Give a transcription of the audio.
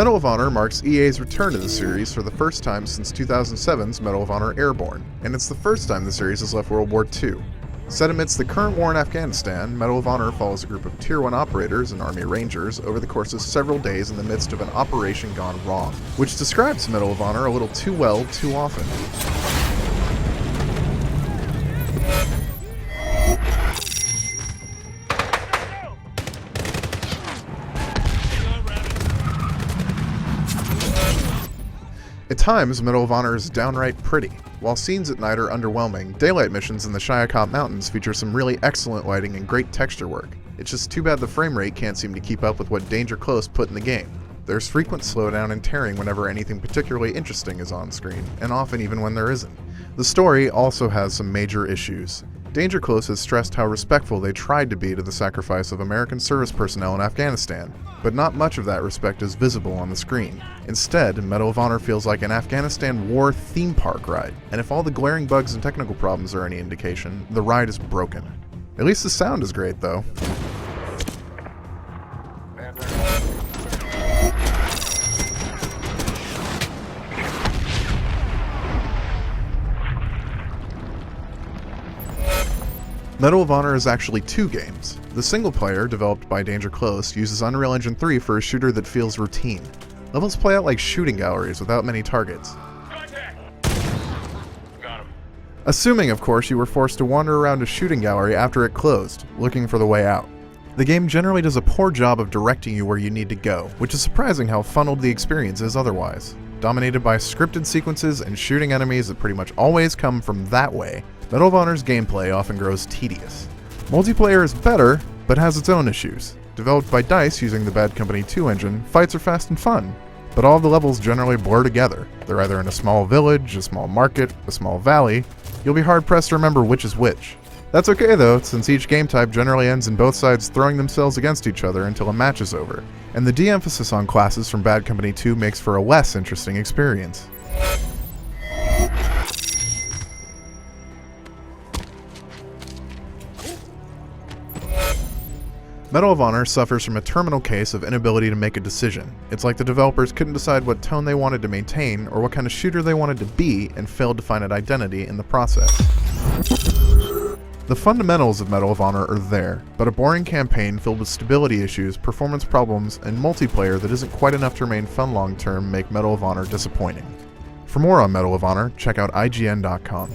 Medal of Honor marks EA's return to the series for the first time since 2007's Medal of Honor Airborne, and it's the first time the series has left World War II. Set amidst the current war in Afghanistan, Medal of Honor follows a group of Tier 1 operators and Army Rangers over the course of several days in the midst of an operation gone wrong, which describes Medal of Honor a little too well, too often. At times, Medal of Honor is downright pretty. While scenes at night are underwhelming, daylight missions in the Shyakop Mountains feature some really excellent lighting and great texture work. It's just too bad the frame rate can't seem to keep up with what Danger Close put in the game. There's frequent slowdown and tearing whenever anything particularly interesting is on screen, and often even when there isn't. The story also has some major issues. Danger Close has stressed how respectful they tried to be to the sacrifice of American service personnel in Afghanistan, but not much of that respect is visible on the screen. Instead, Medal of Honor feels like an Afghanistan war theme park ride, and if all the glaring bugs and technical problems are any indication, the ride is broken. At least the sound is great, though. Medal of Honor is actually two games. The single player, developed by Danger Close, uses Unreal Engine 3 for a shooter that feels routine. Levels play out like shooting galleries without many targets. Got him. Assuming, of course, you were forced to wander around a shooting gallery after it closed, looking for the way out. The game generally does a poor job of directing you where you need to go, which is surprising how funneled the experience is otherwise. Dominated by scripted sequences and shooting enemies that pretty much always come from that way, Medal of Honor's gameplay often grows tedious. Multiplayer is better, but has its own issues. Developed by DICE using the Bad Company 2 engine, fights are fast and fun, but all of the levels generally blur together. They're either in a small village, a small market, a small valley. You'll be hard-pressed to remember which is which. That's okay though, since each game type generally ends in both sides throwing themselves against each other until a match is over, and the de-emphasis on classes from Bad Company 2 makes for a less interesting experience. Medal of Honor suffers from a terminal case of inability to make a decision. It's like the developers couldn't decide what tone they wanted to maintain or what kind of shooter they wanted to be and failed to find an identity in the process. The fundamentals of Medal of Honor are there, but a boring campaign filled with stability issues, performance problems, and multiplayer that isn't quite enough to remain fun long-term make Medal of Honor disappointing. For more on Medal of Honor, check out IGN.com.